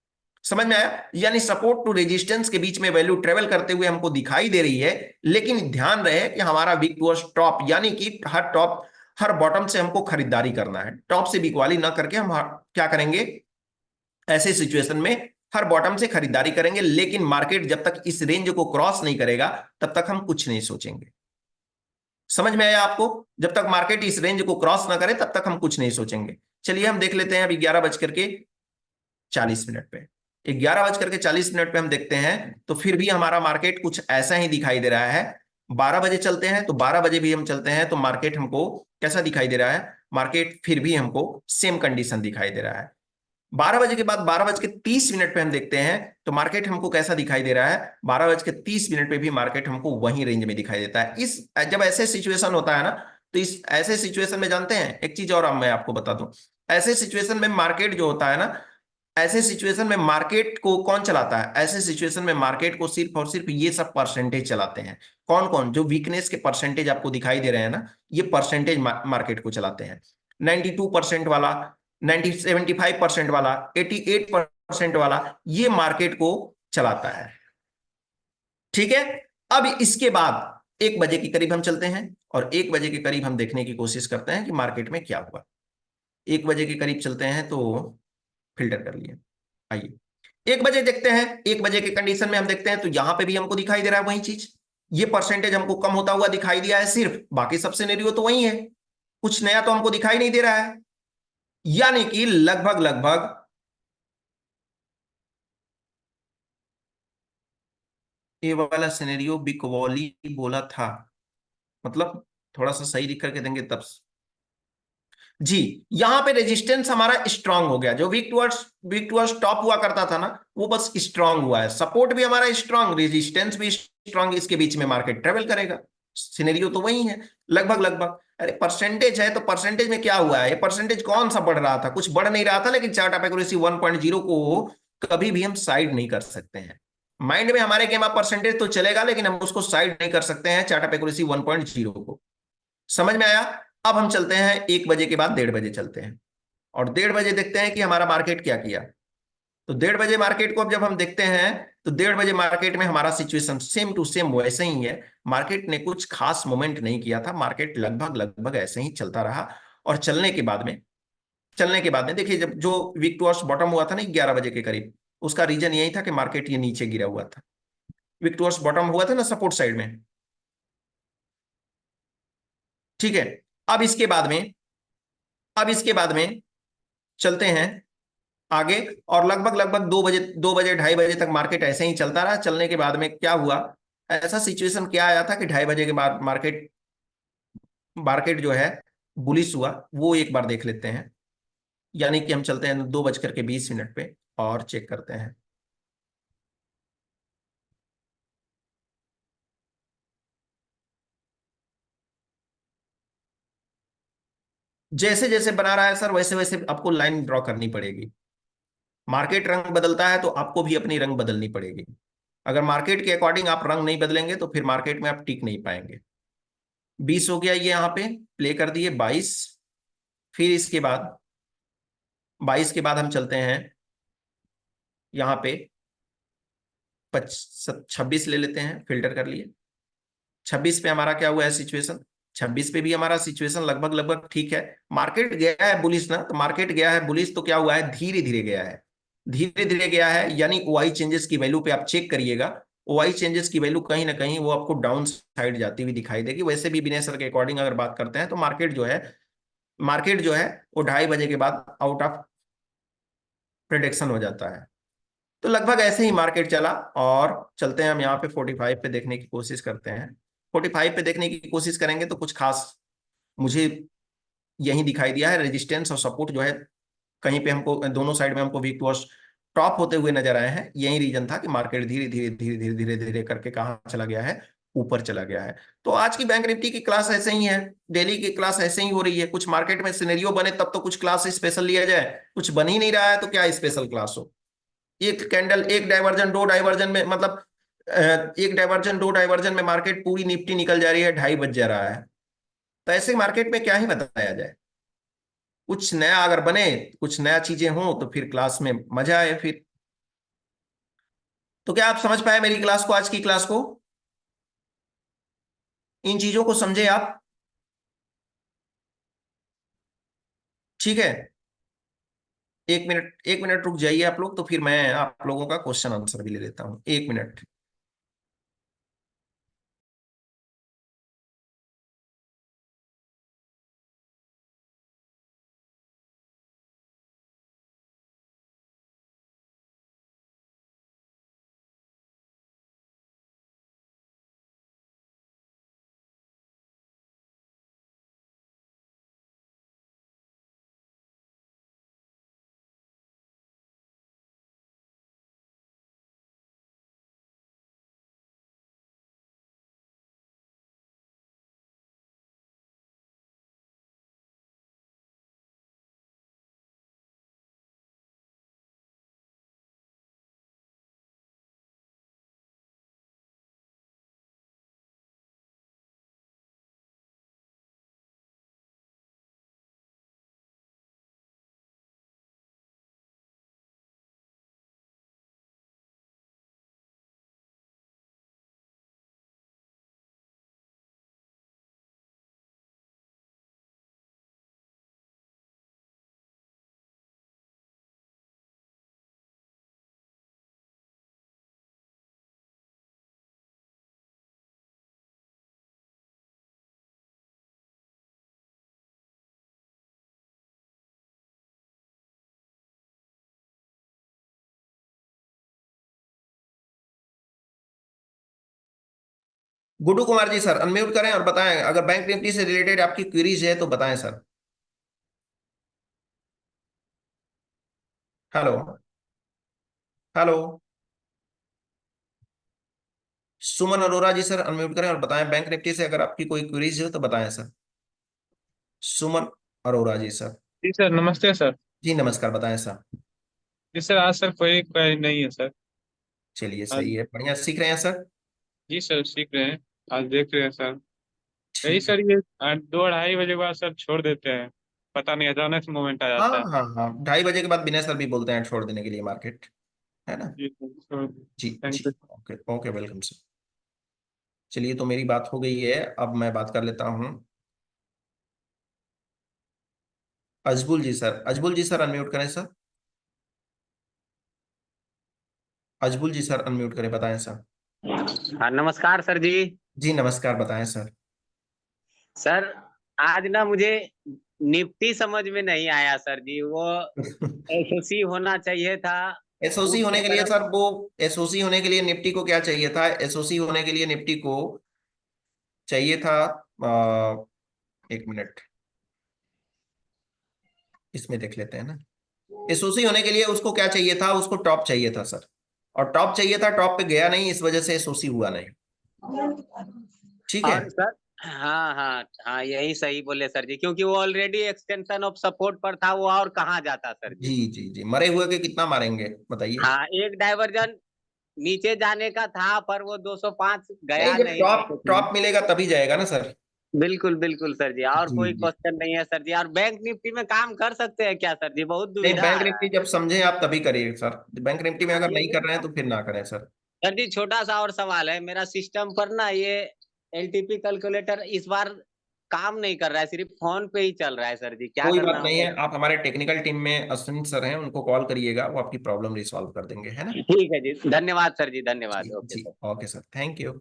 समझ में आया? यानी सपोर्ट टू रेजिस्टेंस के बीच में वैल्यू ट्रेवल करते हुए हमको दिखाई दे रही है, लेकिन ध्यान रहे कि हमारा वीक टुवर्ड्स टॉप, यानी कि हर टॉप हर बॉटम से हमको खरीदारी करना है, टॉप से बिकवाली ना करके हम क्या करेंगे, ऐसे सिचुएशन में हर बॉटम से खरीदारी करेंगे, लेकिन मार्केट जब तक इस रेंज को क्रॉस नहीं करेगा तब तक हम कुछ नहीं सोचेंगे। समझ में आया आपको? जब तक मार्केट इस रेंज को क्रॉस ना करे तब तक हम कुछ नहीं सोचेंगे। चलिए हम देख लेते हैं अभी 11:40 पे, 11:40 पे हम देखते हैं तो फिर भी हमारा मार्केट कुछ ऐसा ही दिखाई दे रहा है। 12 बजे चलते हैं तो 12 बजे भी हम चलते हैं तो मार्केट हमको कैसा दिखाई दे रहा है, मार्केट फिर भी हमको सेम कंडीशन दिखाई दे रहा है। 12 बजे के बाद 12:30 पे हम देखते हैं तो मार्केट हमको कैसा दिखाई दे रहा है, 12:30 पे भी मार्केट हमको वही रेंज में दिखाई देता है। इस जब ऐसे सिचुएशन होता है ना, तो इस ऐसे सिचुएशन में जानते हैं एक चीज और अब मैं आपको बता दूं, ऐसे सिचुएशन में मार्केट जो होता है ना, ऐसे सिचुएशन में मार्केट को कौन चलाता है, ऐसे सिचुएशन में मार्केट को सिर्फ और सिर्फ ये सब परसेंटेज चलाते हैं। कौन कौन? जो वीकनेस के परसेंटेज आपको दिखाई दे रहे हैं ना, ये परसेंटेज मार्केट को चलाते हैं। 92% वाला, 75% वाला, 88% वाला, ये मार्केट को चलाता है। ठीक है, अब इसके बाद 1 बजे के करीब हम चलते हैं और 1 बजे के करीब हम देखने की कोशिश करते हैं कि मार्केट में क्या हुआ। 1 बजे के करीब चलते हैं तो फिल्टर कर लिए। आइए 1 बजे देखते हैं, 1 बजे के कंडीशन में हम देखते हैं तो यहां पे भी हमको दिखाई दे रहा है वही चीज, ये परसेंटेज हमको कम होता हुआ दिखाई दिया है सिर्फ, बाकी सब सिनेरियो तो वही है, कुछ नया तो हमको दिखाई नहीं दे रहा है। यानी कि लगभग लगभग ये वाला सिनेरियो बिकवॉली बोला था, मतलब थोड़ा सा सही लिख करके देंगे तब जी। यहां पे रेजिस्टेंस हमारा स्ट्रांग हो गया, जो वीक टुवर्ड्स टॉप हुआ करता था ना, वो बस स्ट्रांग हुआ है, सपोर्ट भी हमारा स्ट्रांग, रेजिस्टेंस भी स्ट्रांग, इसके बीच में मार्केट ट्रेवल करेगा। सिनेरियो तो वही है लगभग लगभग। अरे परसेंटेज है तो परसेंटेज में क्या हुआ है, ये परसेंटेज कौन सा बढ़ रहा था, कुछ बढ़ नहीं रहा था, लेकिन चार्ट ऑफ एक्यूरेसी 1.0 को कभी भी हम साइड नहीं कर सकते हैं। माइंड में हमारे गेम परसेंटेज तो चलेगा, लेकिन हम उसको साइड नहीं कर सकते हैं चार्ट ऑफ एक्यूरेसी 1.0 को। समझ में आया? अब हम चलते हैं 1 बजे के बाद 1:30 बजे चलते हैं और 1:30 बजे देखते हैं कि हमारा मार्केट क्या किया। तो 1:30 बजे मार्केट को अब जब हम देखते हैं तो 1:30 बजे मार्केट में हमारा सिचुएशन सेम टू सेम वैसे ही है, मार्केट ने कुछ खास मूवमेंट नहीं किया था, मार्केट लगभग लगभग ऐसे ही चलता रहा। और चलने के बाद में देखिए, जब जो वीक टुवर्ड्स बॉटम हुआ था ना 11 बजे के करीब, उसका रीजन यही था कि मार्केट ये नीचे गिरा हुआ था, वीक टुवर्ड्स बॉटम हुआ था ना सपोर्ट साइड में। ठीक है, अब इसके बाद में अब इसके बाद में चलते हैं आगे, और लगभग लगभग 2 बजे, 2 बजे 2:30 बजे तक मार्केट ऐसे ही चलता रहा। चलने के बाद में क्या हुआ, ऐसा सिचुएशन क्या आया था कि 2:30 बजे के बाद मार्केट मार्केट जो है बुलिश हुआ, वो एक बार देख लेते हैं। यानी कि हम चलते हैं 2:20 पे और चेक करते हैं। जैसे जैसे बना रहा है सर, वैसे वैसे आपको लाइन ड्रॉ करनी पड़ेगी। मार्केट रंग बदलता है तो आपको भी अपनी रंग बदलनी पड़ेगी। अगर मार्केट के अकॉर्डिंग आप रंग नहीं बदलेंगे तो फिर मार्केट में आप टिक नहीं पाएंगे। 20 हो गया ये, यहाँ पे प्ले कर दिए 22। फिर इसके बाद 22 के बाद हम चलते हैं यहाँ पे 26 ले लेते हैं, फिल्टर कर लिए। 26 पे हमारा क्या हुआ है सिचुएशन, 26 पे भी हमारा सिचुएशन लगभग लगभग ठीक है। मार्केट गया है बुलिश ना, तो मार्केट गया है बुलिश तो क्या हुआ है, धीरे धीरे गया है, धीरे धीरे गया है। यानी ओआई चेंजेस की वैल्यू पे आप चेक करिएगा, ओआई चेंजेस की वैल्यू कहीं ना कहीं वो आपको डाउन साइड जाती हुई दिखाई देगी। वैसे भी बिनेसर के अकॉर्डिंग अगर बात करते हैं तो मार्केट जो है वो 2:30 बजे के बाद आउट ऑफ प्रिडिक्शन हो जाता है। तो लगभग ऐसे ही मार्केट चला। और चलते हैं हम यहाँ पे 45 पे देखने की कोशिश करते हैं। 45 पे देखने की कोशिश करेंगे तो कुछ खास मुझे यही दिखाई दिया है, रेजिस्टेंस और सपोर्ट जो है कहीं पे हमको दोनों साइड में हमको वीक टुवर्ड्स टॉप होते हुए नजर आए हैं। यही रीजन था कि मार्केट धीरे धीरे धीरे धीरे धीरे धीरे करके कहाँ चला गया है, ऊपर चला गया है। तो आज की बैंक निफ्टी की क्लास ऐसे ही है, डेली की क्लास ऐसे ही हो रही है। कुछ मार्केट में सिनेरियो बने तब तो कुछ क्लास स्पेशल लिया जाए, कुछ बन ही नहीं रहा है तो क्या स्पेशल क्लास हो। एक कैंडल, एक डाइवर्जन, दो डाइवर्जन में मतलब एक डाइवर्जन, दो डाइवर्जन में मार्केट पूरी निफ्टी निकल जा रही है, 2:30 बज जा रहा है। तो ऐसे मार्केट में क्या ही बताया जाए। कुछ नया अगर बने, कुछ नया चीजें हों तो फिर क्लास में मजा आए फिर। तो क्या आप समझ पाए मेरी क्लास को, आज की क्लास को? इन चीजों को समझे आप? ठीक है। 1 मिनट, 1 मिनट रुक जाइए आप लोग, तो फिर मैं आप लोगों का क्वेश्चन आंसर भी ले लेता हूं। 1 minute. Guddu Kumar ji sir, unmute करें और बताएं, अगर बैंक निफ्टी से रिलेटेड आपकी क्वेरीज है तो बताएं सर। हेलो। हेलो। सुमन अरोरा जी सर, अनम्यूट करें और बताएं, बैंक निफ्टी से अगर आपकी कोई क्वेरीज है तो बताएं सर। सुमन अरोरा जी सर। जी सर, नमस्ते सर। जी नमस्कार, बताएं सर। जी सर, आज सर कोई क्वेरी नहीं है सर। चलिए आज सही है, बढ़िया सीख रहे हैं सर। जी सर सीख रहे हैं। आज देख रहे हैं सर। यही ठीक है। सर, ये 2 ढाई बजे के बाद सर छोड़ देते हैं। पता नहीं, अचानक से मोमेंट आ हाँ जाता है। हाँ हाँ, 2:30 बजे के बाद विनय सर भी बोलते हैं छोड़ देने के लिए मार्केट, है ना? जी सर, छोड़ जी थैंक जी। You. Okay okay, welcome sir. चलिए, तो मेरी बात हो गई है, अब मैं बात कर लेता हूँ। अजबुल जी सर, अजबुल जी सर अनम्यूट करें सर। अजबुल जी सर अनम्यूट करें, बताएं सर। हाँ, नमस्कार सर जी। जी नमस्कार, बताएं सर। सर, आज ना मुझे निफ्टी समझ में नहीं आया सर जी। वो एसओसी होना चाहिए था एसओसी होने ऊपर के लिए तरफ। सर, वो एसओसी होने के लिए निफ्टी को क्या चाहिए था? एसओसी होने के लिए निफ्टी को चाहिए था, 1 मिनट, इसमें देख लेते हैं ना। एसओसी होने के लिए उसको क्या चाहिए था? उसको टॉप चाहिए था सर, और टॉप चाहिए था, टॉप पे गया नहीं, इस वजह से एसओसी हुआ नहीं। ठीक है। और सर, हाँ हाँ हाँ, यही सही बोले सर जी, क्योंकि वो ऑलरेडी एक्सटेंशन ऑफ सपोर्ट पर था, वो और कहाँ जाता सर जी जी। जी जी, मरे हुए के कितना मारेंगे बताइए। हाँ, एक डाइवर्जन नीचे जाने का था, पर वो 205 नहीं, गया जब नहीं टॉप मार्केट में। टॉप मिलेगा तभी जाएगा ना सर। बिल्कुल बिल्कुल सर जी, और जी कोई जी। क्वेश्चन नहीं है सर जी। और बैंक निफ्टी में काम कर सकते हैं क्या सर जी? बहुत नहीं, दुविधा बैंक आ रहा निफ्टी है। जब समझे आप तभी करिए सर। बैंक निफ्टी में हाँ, अगर नहीं ये कर रहे हैं तो फिर ना करें सर। सर जी, छोटा सा और सवाल है। मेरा सिस्टम पर ना ये एलटीपी कैलकुलेटर इस बार काम नहीं कर रहा है, सिर्फ फोन पे ही चल रहा है सर जी। क्या कोई बात करना नहीं होगा है, इसमें? आप हमारे टेक्निकल टीम में अश्विन सर हैं, उनको कॉल करिएगा, वो आपकी प्रॉब्लम रिसॉल्व कर देंगे, है ना? ठीक है जी, धन्यवाद सर जी, जी धन्यवाद। ओके जी। Sir, okay sir, thank you.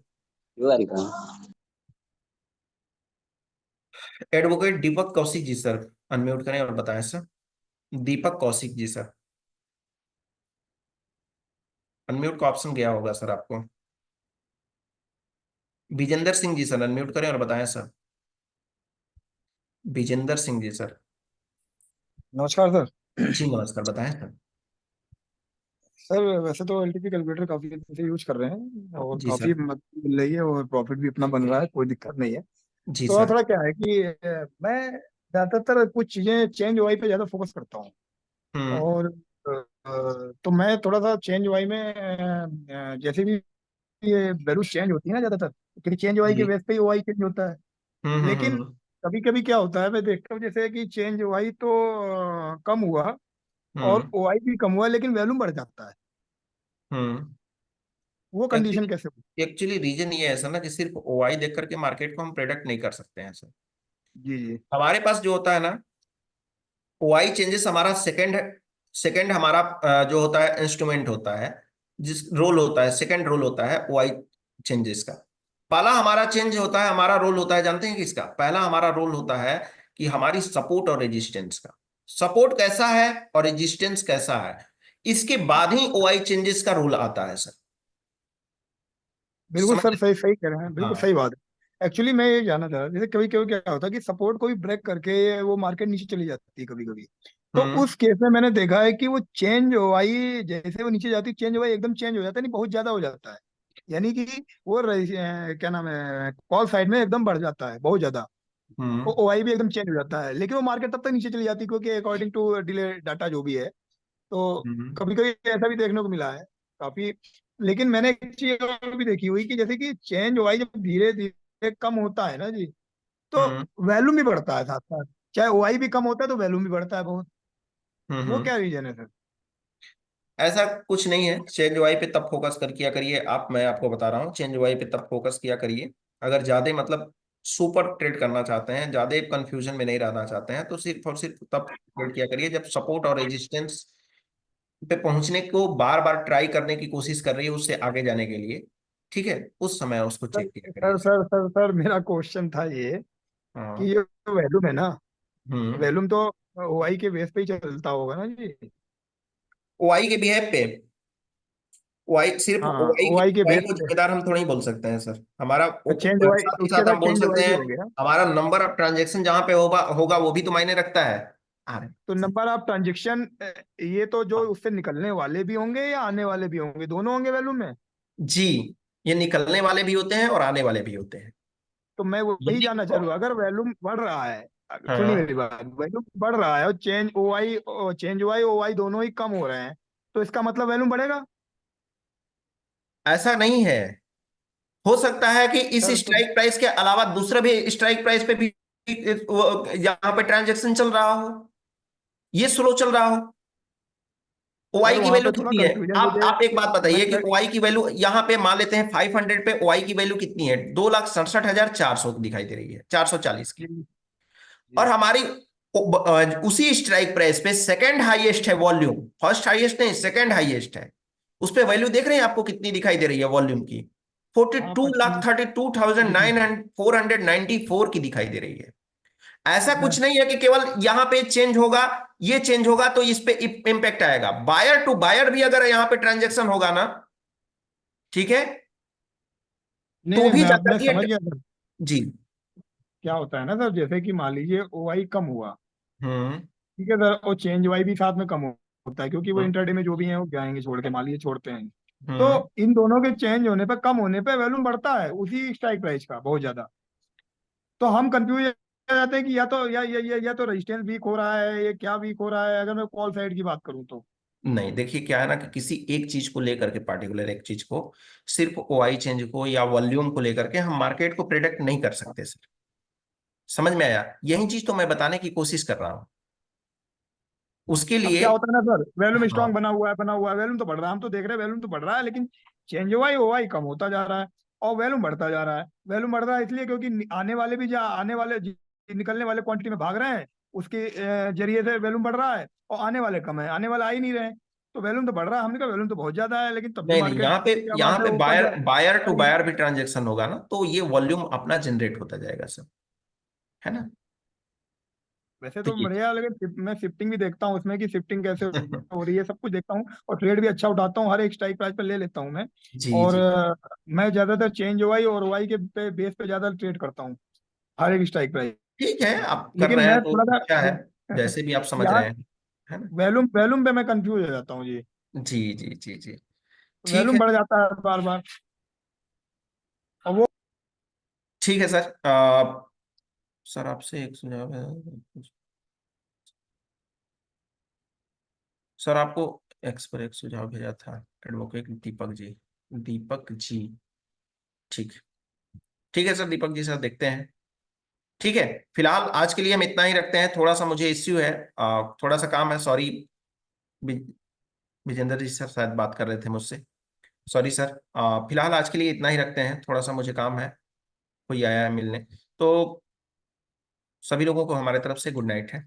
You welcome. Advocate Deepak Kaushik ji sir, unmute करें और बताएं सर। दीपक कौशिक जी सर, अनम्यूट का ऑप्शन गया होगा सर आपको। विजेंदर सिंह जी सर, अनम्यूट करें और बताएं सर। विजेंदर सिंह जी सर। नमस्कार सर। जी नमस्कार, बताएं सर। सर, वैसे तो एलटीपी कैलकुलेटर काफी दिन से यूज कर रहे हैं और जी काफी सर। मदद मिल रही है और प्रॉफिट भी अपना बन रहा है, कोई दिक्कत नहीं है। जी तो सर। थोड़ा क्या है कि मैं ज्यादातर कुछ चीजें चेंज वाई पे ज्यादा फोकस करता हूँ। हम्म। और तो मैं थोड़ा सा चेंज वाई में जैसे भी ये वैल्यू चेंज होती है ना ज्यादातर, क्योंकि चेंज ओआई के जी। बेस पे ही ओआई चेंज होता है। लेकिन हम्म। कभी कभी क्या होता है, मैं देखता हूँ जैसे कि चेंज ओआई तो कम हुआ और हम्म। ओआई भी कम हुआ, लेकिन वैल्यूम बढ़ जाता है। हम्म। वो कंडीशन कैसे हुई? एक्चुअली रीजन ये है ऐसा ना कि सिर्फ ओआई देख करके मार्केट को हम प्रेडिक्ट नहीं कर सकते हैं सर। जी जी। हमारे पास जो होता है ना, ओआई चेंजेस हमारा सेकंड सेकंड हमारा जो होता है इंस्ट्रूमेंट होता है, जिस रोल होता है, सेकंड रोल होता है ओआई चेंजेस का। पहला हमारा चेंज होता है, हमारा रोल होता है, जानते हैं किसका? पहला हमारा रोल होता है कि हमारी सपोर्ट और रेजिस्टेंस का। सपोर्ट कैसा है और रेजिस्टेंस कैसा है, इसके बाद ही ओआई चेंजेस का रोल आता है सर। बिल्कुल समझ सर, सही सही कह रहे हैं, बिल्कुल हाँ। सही बात है। एक्चुअली मैं ये जानना चाह रहा था, जैसे कभी कभी क्या होता है कि सपोर्ट को भी ब्रेक करके वो मार्केट नीचे चली जाती है कभी कभी। तो हम्म। उस केस में मैंने देखा है कि वो चेंज ओआई जैसे वो नीचे जाती है, चेंज ओआई एकदम चेंज हो जाता है, नहीं बहुत ज्यादा हो जाता है। यानी कि वो क्या नाम है, कॉल साइड में एकदम बढ़ जाता है बहुत ज्यादा। वो हम्म। ओआई भी एकदम चेंज हो जाता है, लेकिन वो मार्केट तब तक नीचे चली जाती है, क्योंकि अकॉर्डिंग टू डिले डाटा जो भी है। तो हम्म। कभी कभी ऐसा भी देखने को मिला है काफी। लेकिन मैंने एक चीज और भी देखी हुई कि जैसे कि चेंज ओआई जब धीरे धीरे कम होता है ना जी, तो हम्म। वैल्यूम भी बढ़ता है साथ साथ। चाहे ओआई भी कम होता है तो वैल्यूम भी बढ़ता है बहुत। वो हम्म। क्या रीजन है सर? ऐसा कुछ नहीं है। चेंज वाई पे तब फोकस कर किया करिए आप, मैं आपको बता रहा हूँ, चेंज वाई पे तब फोकस किया करिए अगर ज्यादा मतलब सुपर ट्रेड करना चाहते हैं, ज्यादा कंफ्यूजन में नहीं रहना चाहते हैं, तो सिर्फ और सिर्फ तब ट्रेड किया करिए जब सपोर्ट और रेजिस्टेंस पे पहुंचने को बार बार ट्राई करने की कोशिश कर रही है उससे आगे जाने के लिए। ठीक है, उस समय उसको सर चेक किया करिए। सर सर सर सर मेरा क्वेश्चन था ये कि हाँ। ये वैल्यूम है ना, हम्म। वैल्यूम तो ओआई के बेस पे ही चलता होगा ना जी। ओआई के बिहेव पे, ओआई सिर्फ हाँ, ओआई की ओआई के ओआई बेस को पे। जिम्मेदार हम थोड़ा ही बोल सकते हैं सर। हमारा चेंज ओआई साथ ही उसके साथ साथ हम बोल चेंज सकते ओआई भी हैं हो गया। हमारा नंबर ऑफ ट्रांजेक्शन जहां पे होगा वो भी तो मायने रखता है। अरे तो नंबर ऑफ ट्रांजेक्शन, ये तो जो उससे निकलने वाले भी होंगे या आने वाले भी होंगे, दोनों होंगे वैल्यू में। जी, ये निकलने वाले भी होते हैं और आने वाले भी होते हैं। तो मैं वही यदि जानना चाह रहा हूँ, अगर वैल्यूम बढ़ रहा है, सुनिए हाँ, मेरी बात, वैल्यूम बढ़ रहा है और चेंज ओआई ओआई दोनों ही कम हो रहे हैं, तो इसका मतलब वैल्यूम बढ़ेगा। ऐसा नहीं है। हो सकता है कि इस सर तो स्ट्राइक प्राइस के अलावा दूसरा भी स्ट्राइक प्राइस पे भी यहाँ पे ट्रांजेक्शन चल रहा हो, ये स्लो चल रहा हो। सर ओआई की वहां वैल्यू पे थोड़ा कितनी है? कंफ्यूजन मुझे। आप एक बात मैं बताइए कि ओआई की वैल्यू यहाँ पे मान लेते हैं 500 पे, ओआई की वैल्यू कितनी है? 2,67,400 दिखाई दे रही है, 440 जी की। और जी। हमारी उसी स्ट्राइक प्राइस पे सेकंड हाईएस्ट है वॉल्यूम, फर्स्ट हाईएस्ट नहीं, सेकंड हाईएस्ट है। उस पे वैल्यू देख रहे हैं आपको कितनी दिखाई दे रही है वॉल्यूम की? फोर्टी हाँ, टू लाख 25। 32,494 की दिखाई दे रही है। ऐसा अच्छा। कुछ नहीं है कि केवल यहां पे चेंज होगा, ये चेंज होगा तो इस पे इंपैक्ट आएगा। बायर टू बायर भी अगर यहां पे ट्रांजेक्शन होगा ना, ठीक है, नहीं तो नहीं, भी मैं जाकर मैं ये समझ गया सर। जी। क्या होता है ना सर, जैसे कि मान लीजिए ओआई कम हुआ, हम्म। ठीक है सर, और चेंज वाई भी साथ में कम होता है, क्योंकि वो हम्म। इंटरडे में जो भी हैं वो जाएंगे छोड़ के, मान लीजिए छोड़ते हैं। तो हम्म। इन दोनों के चेंज होने पर, कम होने पे वैल्यूम बढ़ता है उसी स्ट्राइक प्राइस का बहुत ज्यादा। तो हम कंफ्यूज हो जाते हैं कि या तो रेजिस्टेंस वीक हो रहा है, ये क्या वीक हो रहा है, अगर मैं कॉल साइड की बात करूं तो। नहीं, देखिए क्या है ना कि किसी एक चीज को लेकर के, पार्टिकुलर एक चीज को, सिर्फ ओआई चेंज को या वॉल्यूम को लेकर के हम मार्केट को प्रेडिक्ट नहीं कर सकते सर। समझ में आया? यही चीज तो मैं बताने की कोशिश कर रहा हूं उसके अब लिए। क्या होता है ना सर, वैल्यूम हाँ। स्ट्रांग बना हुआ है, वैल्यूम तो बढ़ रहा है, हम तो देख रहे हैं वैल्यूम तो बढ़ रहा है, लेकिन चेंज ओआई ओआई कम होता जा रहा है और वैल्यूम बढ़ता जा रहा है। वैल्यूम बढ़ रहा है इसलिए क्योंकि आने वाले भी, निकलने वाले क्वांटिटी में भाग रहे हैं, उसके जरिए से वैल्यूम बढ़ रहा है, और आने वाले कम है, आने वाले आ ही नहीं रहे हैं। तो वैल्यूम तो बढ़ रहा है, हमने कहा वैल्यूम तो बहुत ज्यादा है, लेकिन तब भी नहीं नहीं, मार्केट यहाँ पे क्या यहाँ बात है, पे ऊपर बायर बायर टू जाएगी। बायर भी ट्रांजेक्शन होगा ना, तो ये वॉल्यूम अपना जनरेट होता जाएगा सर, है ना? वैसे तो तो ये बढ़िया, लेकिन मैं शिफ्टिंग भी देखता हूँ उसमें कि शिफ्टिंग कैसे हो रही है, सब कुछ देखता हूँ, और ट्रेड भी अच्छा उठाता हूँ, हर एक स्ट्राइक प्राइस पे ले लेता हूँ मैं। जी और जी। मैं ज्यादातर चेंज ओआई और ओआई के बेस पे ज्यादा ट्रेड करता हूँ, हर एक स्ट्राइक प्राइस। ठीक है, आप कर लेकिन रहे हैं मैं तो थोड़ा अच्छा है, सा जैसे भी आप समझ यहाँ रहे हैं, है ना? वैल्यूम वैल्यूम पे मैं कंफ्यूज हो जाता हूँ जी। जी जी जी जी। ठीक वैल्यूम है। बढ़ जाता है बार बार, और वो ठीक है सर। सर आपसे एक सुझाव है सर, आपको एक्स पर एक सुझाव भेजा था, एडवोकेट दीपक जी। दीपक जी, ठीक है, ठीक है सर, दीपक जी सर देखते हैं। ठीक है, फिलहाल आज के लिए हम इतना ही रखते हैं। थोड़ा सा मुझे इश्यू है, थोड़ा सा काम है, सॉरी। विजेंद्र जी सर शायद बात कर रहे थे मुझसे, सॉरी सर। फिलहाल आज के लिए इतना ही रखते हैं, थोड़ा सा मुझे काम है, कोई आया है मिलने। तो सभी लोगों को हमारे तरफ से गुड नाइट है।